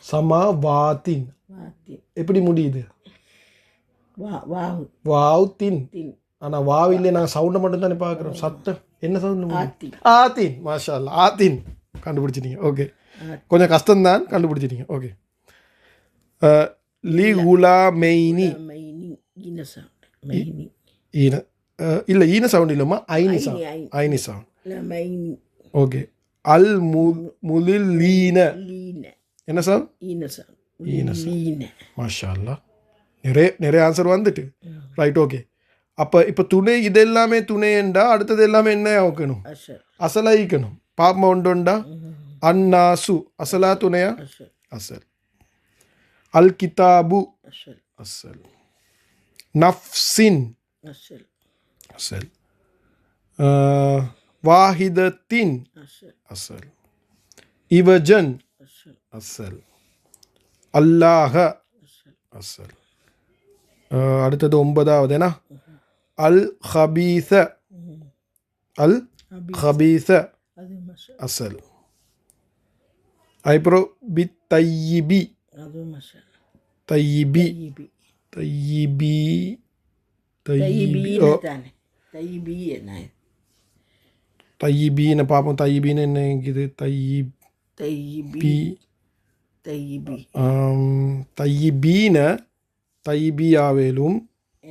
A: சமாவாத்தின்
B: வாத்தின்.
A: எப்படி முடியுது?
B: வாவு.
A: வாவ் தின்.
B: தின்.
A: ஆனால் வாவ் இல்லை. நாங்கள் சவுண்டை மட்டும் தானே பார்க்குறோம். சத்தம் என்ன சவுண்ட்?
B: ஆத்தின்.
A: ஆத்தின். மாஷா அல்லா. ஆத்தின் கண்டுபிடிச்சிட்டீங்க. ஓகே. கொஞ்சம் கஷ்டம்தான், கண்டுபிடிச்சிட்டீங்க. ஓகே. லி குலாமைனி.
B: மைனி. ஈன sound. மைனி.
A: ஈன இல்லை. ஈன சவுண்ட் இல்லைம்மா. ஐனி சவுண்ட். ஐனி சவுண்ட்.
B: மைனி.
A: ஓகே. அல் முலில் லீன
B: லீன.
A: என்ன சவுண்ட்?
B: ஈன sound.
A: ஈன sound.
B: லீன.
A: மாஷா அல்லா. நிறைய ஆன்சர் வந்துட்டு. ரைட். ஓகே. அப்போ இப்போ துணை இது எல்லாமே துணைண்டா அடுத்தது எல்லாமே என்ன ஆக்கணும்?
B: அஷர்.
A: அசலாயிக்கணும். பாப்பா உண்டுண்டா? அன்னாசு அசலா துணையா?
B: அஷர்.
A: அசல். அல் கிதாபு
B: அஷர்.
A: அசல். நஃப்சின்
B: அஷர்.
A: அசல். வாஹிதத்தின்
B: அஷர்.
A: அசல். இவஜன்
B: அஷர்.
A: அசல். அல்லாஹ
B: அஷர்.
A: அசல். அடுத்தது 9வது என்ன? அல் ஹபீஸ. அல் ஹபீஸ
B: அது மஷர்.
A: அசல். அப்புறம் பி தையிபி.
B: அது மஷர்.
A: தையிபி.
B: தையிபி.
A: தையிபி. தையிபி.
B: தையிபீன தானே. தையிபி என்ன?
A: தையிபின்னு பார்ப்போம். தையிபின்னு என்ன இது? தையிபி.
B: தையிபி. தையிபி.
A: தையிபீன தையிபி ஆவேலும்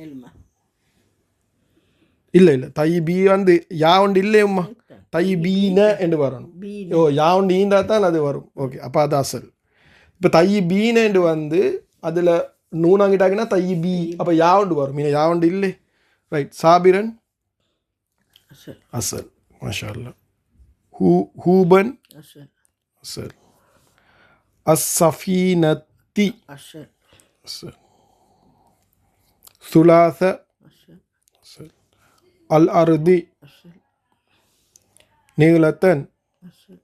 B: ஏல்மா.
A: இல்லை தையிபி வந்து யா உண்டு இல்லையம்மா. தையிபீன என்று வரணும்.
B: பீன.
A: ஓ யா உண்டு ஈந்தா தான் அது வரும். ஓகே. அப்போ அது அசல். இப்போ தையிபீன என்று வந்து அதில் நூனாங்கிட்டாங்கன்னா தையிபி. அப்போ யா உண்டு வரும். மீன யா உண்டு இல்லை. ரைட். சாபிரன்
B: அஷர்.
A: அசல். மாஷா அல்லா. ஹூபன்
B: அஷர்.
A: அசல். அஸ்ஸஃபீனத்தி
B: அஷர்.
A: அசல். சுலாச
B: அஷர்.
A: அசல். அல் அர்தி
B: அஷர்.
A: நீலத்தன்
B: அஷர்.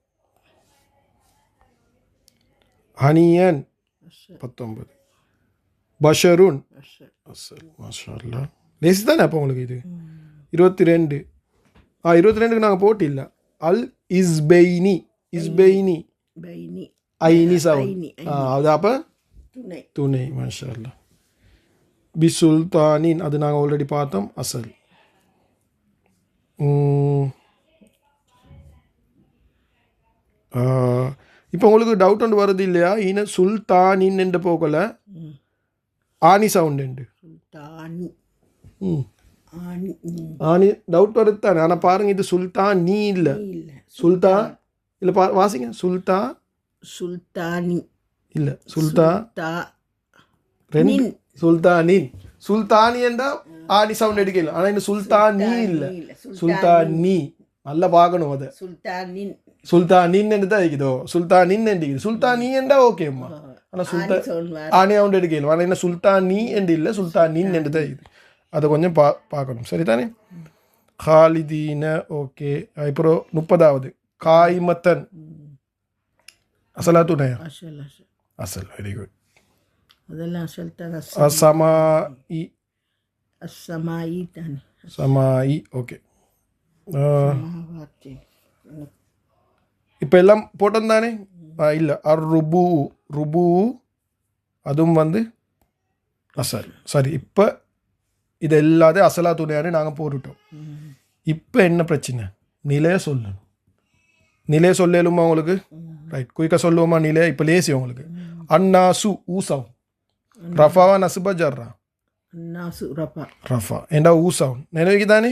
A: ஹனியன்
B: அஷர்.
A: 19. பஷருன்
B: அஷர்.
A: அசல். மாஷா அல்லா. லேசி தானே அப்போ உங்களுக்கு இது? 22. 22க்கு நாங்கள் போட்டு இல்லை. அல் இஸ்பெய்னி. இஸ்பெய்னி
B: பைனி.
A: ஐனி சவுண்ட்.
B: ஐனி.
A: அது அப்போ
B: துணை.
A: துணை. மாஷா அல்லா. பி சுல்தானின் அது நாங்கள் ஆல்ரெடி பார்த்தோம். அசல். இப்போ உங்களுக்கு டவுட் ஒன்று வருது இல்லையா? ஈன சுல்தானின் என்று போகல ஆனி சவுண்ட் உண்டு.
B: சுல்தானி
A: ம்
B: ஆனி
A: ஆனி டவுட் வருது தானே. ஆனால் பாருங்க, இது சுல்தான் நீ இல்லை,
B: இல்லை
A: சுல்தான் இல்லை. வாசிங்க,
B: சுல்தானி
A: இல்லை, சுல்தான்
B: தா
A: ரெண்டு சுல்தானின். சுல்தானி என்றா ஆனி சவுண்ட் எடுக்கல. ஆனால் இந்த சுல்தானி இல்லை, சுல்தானி. நல்லா பார்க்கணும் அதை.
B: சுல்தானின்
A: சுல்தானின் என்று தான் இருக்குதோ, சுல்தானின் என்று சுல்தானி என்றா ஓகேம்மா. ஆனால் சுல்தான் ஆனி சவுண்ட் எடுக்கல. ஆனால் என்ன சுல்தானி என்று இல்லை, சுல்தானின் என்று தான் இருக்குது. அதை கொஞ்சம் பார்க்கணும். சரிதானே? ஹாலிதீன ஓகே. அப்புறம் 30வது காய்மத்தன் அசலா துணையா? அசல். Very good.
B: அதெல்லாம் சொல்லிட்டாங்க.
A: அசமாயி.
B: அசமாயி தானே.
A: சமாயி ஓகே. இப்போ எல்லாம் போட்டோம் தானே? இல்லை, ருபு. ருபு அதுவும் வந்து அசல். சரி, இப்போ இது எல்லாத்தையும் அசலா துணையானு நாங்கள் போட்டுட்டோம். இப்போ என்ன பிரச்சனை? நிலைய சொல்லணும். நிலைய சொல்லலுமா உங்களுக்கு? ரைட், குயிக்காக சொல்லுவோமா நிலைய? இப்போ லேசி உங்களுக்கு. அன்னாசு ஊசவ் ரஃபாவா நசுபா ஜர்ரா?
B: அன்னாசு ரஃபா.
A: ரஃபா ஏண்டா ஊ சவுண்ட் நினைவுக்கு தானே?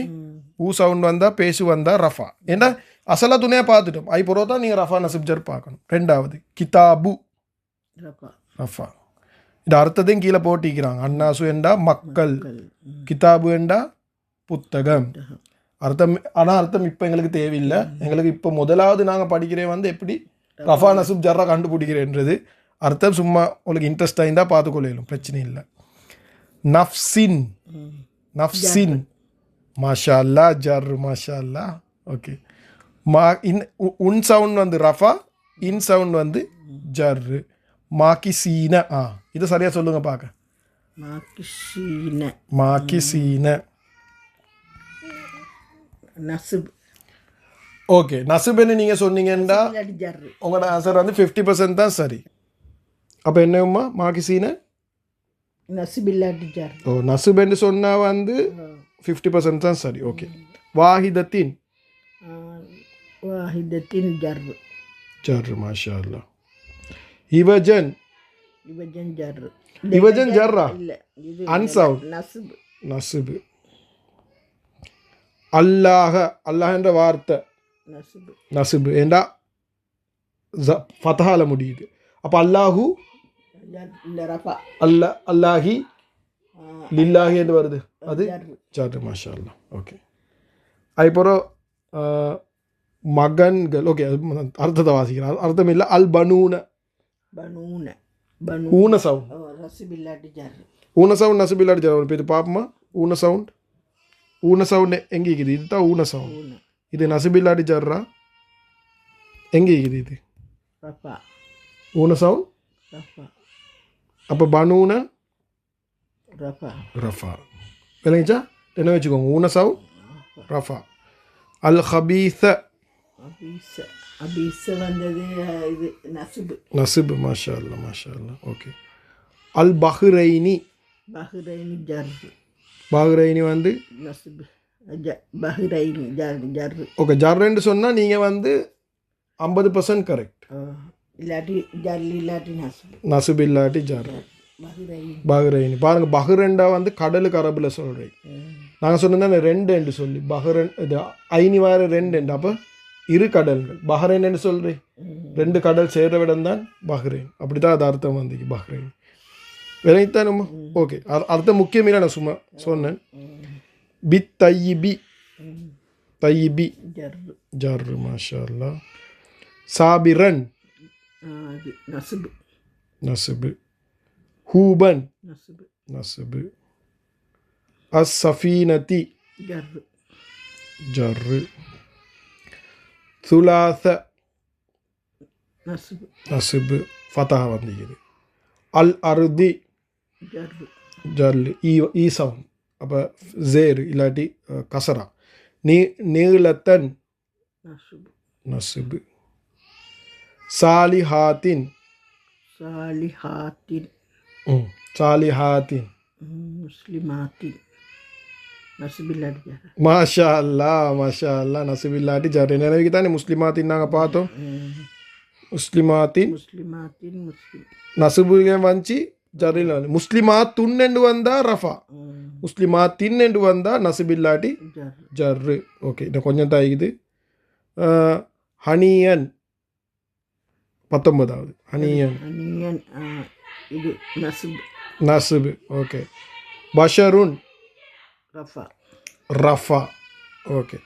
A: ஊ சவுண்ட் வந்தால் பேசு வந்தால் ரஃபா. ஏண்டா அசலா துணையாக பார்த்துட்டோம். ஐ பொறுத்த தான் நீங்கள் ரஃபா நசுப் ஜர் பார்க்கணும். ரெண்டாவது கிதாபு ரஃபா. இது அர்த்தத்தையும் கீழே போட்டிக்கிறாங்க. அன்னாசு என்றா மக்கள், கிதாபு என்றா புத்தகம். அர்த்தம். ஆனால் அர்த்தம் இப்போ எங்களுக்கு தேவையில்லை. எங்களுக்கு இப்போ முதலாவது நாங்கள் படிக்கிறேன் வந்து எப்படி ரஃபா நசுப் ஜர்ரா கண்டுபிடிக்கிறேன்றது. அர்த்தம் சும்மா உங்களுக்கு இன்ட்ரெஸ்ட் ஆகிருந்தா பார்த்துக்கொள்ளும், பிரச்சனை இல்லை. நஃப்சின். நஃப்சின் மாஷா அல்லா ஜர். மாஷா அல்லா ஓகே. உன் சவுண்ட் வந்து ரஃபா, இன் சவுண்ட் வந்து ஜர். மாக்கிசீன. இது சரியா சொல்லுங்க பார்க்க.
B: மாக்கிசீன.
A: மாக்கிசீன
B: நசுப்.
A: ஓகே, நசுபுன்னு நீங்கள் சொன்னீங்கன்னா உங்களோட ஆன்சர் வந்து 50% தான் சரி. அப்போ என்னம்மா மாக்கிசீன?
B: நசுபில்லாட்டி ஜர்.
A: ஓ, நசுபென்னு சொன்னால் வந்து 50% தான் சரி. ஓகே. வாஹிதத்தின்.
B: வாஹிதத்தின் ஜர்.
A: ஜர் மாஷா அல்லா. இவஜன்.
B: இவஜன் ஜர்.
A: இவஜன் ஜர்ரா?
B: இல்லை, இது
A: அன்சவுண்ட்.
B: நசுப்.
A: நசுபு. அல்லாஹ. அல்லாஹ் என்ற வார்த்தை
B: நசுப்.
A: நசுபு ஏண்டா ஃபதஹால முடியுது. அப்போ அல்லாஹு
B: ரஃபா.
A: அல்லாஹி லில்லாஹி என்று வருது. அது ஜர். மாஷா அல்லா. ஓகே. அதுக்கப்புறம் மகன்கள். ஓகே, அர்த்தத்தை வாசிக்கிறார். அர்த்தம் இல்லை. அல் பனூன.
B: பனூன.
A: ஊன சவுண்ட்.
B: நசுபில்லாட்டி ஜர்.
A: ஊன சவுண்ட் நசுபில்லாட்டி ஜர். இப்போ இது பார்ப்போமா? ஊன சவுண்ட். ஊன சவுண்ட் எங்கே இருக்குது? இதுதான் ஊன சவுண்ட். இது நசுபில்லாட்டி ஜர்ரா எங்கே இருக்குது? இது
B: ரஃபா.
A: ஊன சவுண்ட்
B: ரஃபா.
A: அப்போ பனூன
B: ரஃபா.
A: ரஃபா. விளங்கிச்சா? என்ன வச்சுக்கோங்க. ஊன சவுண்ட் ரஃபா. அல் ஹபீஸ.
B: அபீஸ. அபீஸ வந்தது இது நசுபு.
A: நசுபு. மாஷா அல்லா. மாஷா அல்லா. ஓகே. அல் பஹ்ரைனி.
B: பஹ்ரைனி ஜர்.
A: பஹ்ரைனி வந்து
B: நசுபு. பஹ்ரைனி ஜர். ஜர்.
A: ஓகே. ஜர்ன்னு சொன்னால் நீங்கள் வந்து 50% கரெக்ட்.
B: இல்லாட்டி ஜர் இல்லாட்டி நசுபு.
A: நசுபு இல்லாட்டி ஜர்.
B: பஹ்ரைனி.
A: பஹ்ரைனி. பாருங்கள், பஹ்ரெண்டா வந்து கடலுக்கு அரபில் சொல்கிறேன். நாங்கள் சொன்னது ரெண்டு என்று சொல்லி பஹ்ரைன். இது ஐனி வார ரெண்டு என்று. அப்போ இரு கடல்கள். பஹ்ரைன் என்று சொல்கிறேன். ரெண்டு கடல் சேர்ற விடம் தான் பஹ்ரைன். அப்படி தான் அது அர்த்தம் வந்து பஹ்ரைன். விளங்கித்தானுமா? ஓகே. அர்த்தம் முக்கியமில்லை, நான் சும்மா சொன்னேன். பி தையிபி. தையிபி ஜர். மாஷா அல்லா. சாபிரன்.
B: நசுபு.
A: நசுபு. ஹூபன்.
B: நசுபு.
A: நசுபு. அஸ் சஃபீனதி
B: ஜர்.
A: ஜர். சுலாச.
B: நசுபு.
A: நசுபு. ஃபதஹா வந்துக்குது. அல் அருதி
B: ஜர்.
A: ஜர்லு. ஈ சவுண்ட். அப்போ ஜேரு இல்லாட்டி கசரா. நீளத்தன்.
B: நசுபு.
A: நசுபு. சாலிஹாத்தின்.
B: சாலிஹாத்தின்.
A: சாலிஹாத்தின்.
B: முஸ்லிமாத்தின். நசுபில்லாட்டி ஜர்.
A: மாஷா அல்லா. மாஷா அல்லா. நசுபில்லாட்டி ஜர். நினைவுக்கு தானே முஸ்லிமாத்தின் நாங்கள் பார்த்தோம். முஸ்லிமாத்தின்
B: முஸ்லிமாத்தின் முஸ்லிம்
A: நசுபுகன் வந்துச்சு ஜர்ரில் வந்து முஸ்லிமாத்துன் என்று வந்தா ரஃபா முஸ்லிமாத்தின் என்று வந்தா நசுபில்லாட்டி
B: ஜர்
A: ஜர்ரு ஓகே இன்னும் கொஞ்சம் தான் ஆகுது ஹனியன் 19வது ஹனியன்
B: அனியன் இது நசுப்
A: நசுபு ஓகே பஷருன்
B: ரஃபா
A: ரஃபா ஓகே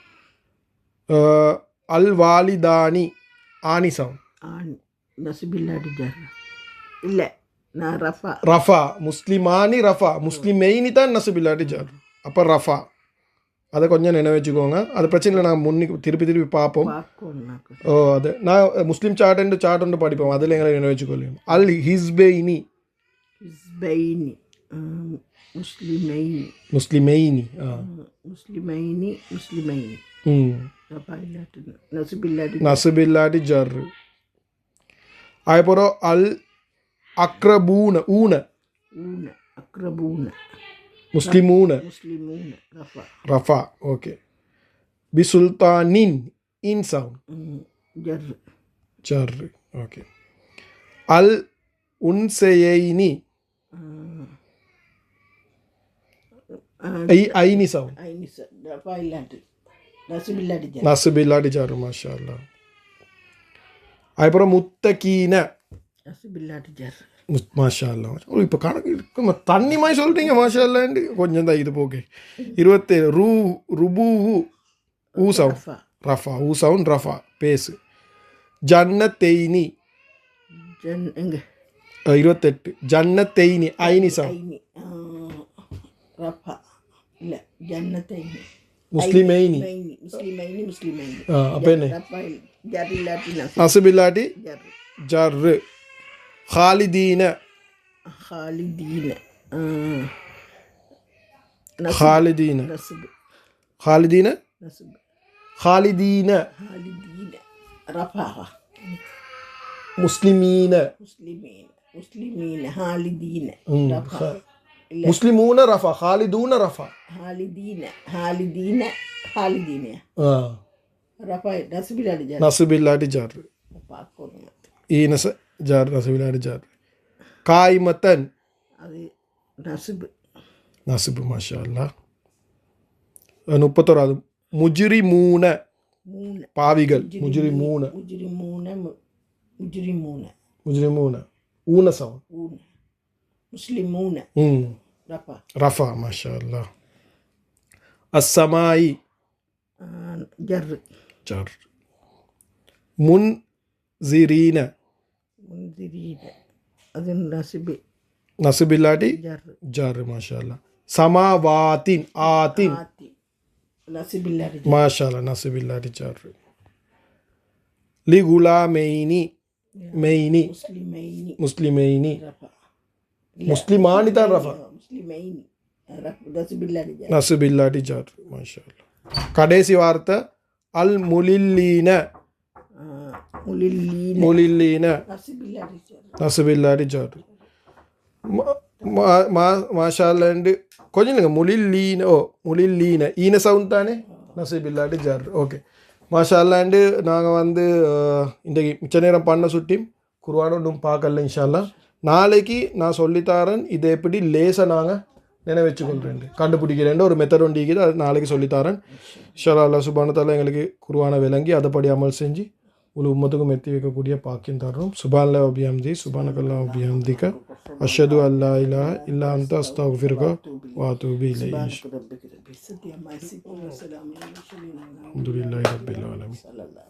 A: அல் வாலிதானி ஆனி சவுண்ட்
B: ஆண் நசுபில்லாடி ஜர் இல்லை நான் ரஃபா
A: ரஃபா முஸ்லிமானி ரஃபா முஸ்லிமெயினி தான் நசுபில்லாட்டி ஜர் அப்போ ரஃபா அதை கொஞ்சம் நினைவு வச்சுக்கோங்க அது பிரச்சனை இல்லை நான் முன்னிக்கு திருப்பி பார்ப்போம்
B: பார்க்கணும்
A: ஓ அது நான் முஸ்லீம் சார்ட் படிப்போம் அதில் எங்களை நினைவு வச்சுக்கொள்ளும் அல் ஹிஸ்பெயினி
B: ஹிஸ்பைனி முஸ்லிமைனி
A: முஸ்லிமெயினி
B: முஸ்லிமைனி முஸ்லிமைனி ரஃபா இல்லாட்டி நசுபில்லாடி
A: நசுபில்லாட்டி ஜர் அதுக்கப்புறம் அல் அக்ரபூன ஊன
B: ஊன அக்ரபூன
A: முஸ்லிமூன
B: முஸ்லிமூன ரஃபா
A: ரஃபா ஓகே பிசுல்தானின் இன் சவுண்ட்
B: ஜர்
A: ஜர் ஓகே அல் உன்செயைனி ஐனி சவுண்ட்
B: ஐனி ரஃபா இல்லாட்டி நசுபில்லாடி ஜர்
A: நசுபில்லாட்டி ஜர் மாஷா அல்லா அதுக்கப்புறம் முத்தகீன
B: நசுபில்லாடி ஜர்
A: மாஷா அல்லா இப்போ கணக்கு இருக்கு தண்ணி மாதிரி சொல்லிட்டீங்க மாஷா அல்லாண்டு கொஞ்சம் தான் இது போகே 27 ருபூ ஊ சவுண்ட்
B: ரஃபா
A: ரஃபா ஊ சவுண்ட் ரஃபா பேசு ஜன்னத்தெய்னி
B: ஜன் எங்க
A: 28 ஜன்னத்தெய்னி ஐனி சவுண்ட்
B: ஐனி ரஃபா இல்லை ஜன்னத்தைனி
A: முஸ்லிமைனி
B: முஸ்லிமைனி முஸ்லிமைனி
A: அப்போ என்ன
B: ரஃபா ஜர் இல்லாட்டி
A: நசுபில்லாட்டி
B: ஜர்
A: ஜர்ரு ஹாலிதீன
B: خالدين
A: خالدين
B: نصب
A: خالدين
B: نصب
A: خالدين
B: خالدين رفع
A: مسلمين
B: مسلمين مسلمين خالدين رفع
A: مسلمون رفع خالدون رفع
B: خالدين خالدين خالدين رفع نصب الجر
A: نصب الجر
B: பார்க்கணும்
A: ஈனஸ் ஜார் நசுபில்லாட்டி ஜார் காய்மத்தன்
B: அது நசுபு
A: நசுபு மாஷா அல்லா 31வது முஜ்ரிமூன
B: மூணு
A: பாவிகள் முஜ்ரிமூன
B: முஜ்ரிமூன முஜ்ரிமூன
A: முஜ்ரிமூன ஊன சவுண்ட்
B: ஊன முஸ்லிமூன ரஃபா
A: ரஃபா மாஷா அல்லா அஸ்ஸமாயி
B: ஜர்
A: ஜர் முன்சிரீன
B: முன்சிரீன அது நசுபு
A: நசுபில்லாட்டி
B: ஜர்
A: ஜர் மாஷா அல்லா சமாவாத்தின் ஆத்தின்
B: ஆத்தி நசுபில்லாடி
A: மாஷா அல்லா நசுபில்லாட்டி ஜர் லி குலாமைனி மெய்னி
B: முஸ்லிமைனி
A: முஸ்லிமைனி
B: ரஃபா
A: முஸ்லிமானி தான் ரஃபா
B: முஸ்லிமைனி நசுபில்லாடி ஜர்
A: நசுபில்லாட்டி ஜர் மாஷா அல்லா கடைசி வார்த்தை அல் முலில்லீன
B: முலில்லீன
A: முலில்லீன
B: நசுபில்லாடி ஜர்
A: நசுபில்லாட்டி ஜர் மாஷா அல்லாண்டு கொஞ்சம் இல்லைங்க முலில்லீன ஓ முலில்லீன ஈன சவுண்ட் தானே நசுபில்லாட்டி ஜர் ஓகே மாஷா அல்லாண்டு நாங்கள் வந்து இன்றைக்கு மிச்ச நேரம் பண்ண சுட்டி குர்ஆன் ஒன்றும் பார்க்கல இன்ஷா அல்லாஹ் நாளைக்கு நான் சொல்லித்தாரேன் இதை எப்படி லேசாக நாங்கள் நினைவச்சுக்கொள்கிறேன் கண்டுபிடிக்கிறேன் ஒரு மெத்தட் ஒன்று இருக்குது அது நாளைக்கு சொல்லித்தாரேன் இன்ஷா அல்லாஹ் சுப்ஹானஹு தஆலா எங்களுக்கு குர்ஆனை விளங்கி அதைப்படி அமல் செஞ்சு ஒரு உம்மத்துக்கும் எத்தி வைக்கக்கூடிய பாக்கியம் தர்றோம் சுப்ஹானல்லாஹி வ பிஹம்தி சுப்ஹானக்கல்லாஹி வ பிஹம்திக அஷ்ஹது அல்லா இலாஹ இல்லா அன்த அஸ்தக்ஃபிருக வ அத்தூபு இலைக்
B: ربك رب العزة عما يصفون وسلام على المرسلين
A: அல்ஹம்துலில்லாஹி ரப்பில் ஆலமீன்
B: صلى الله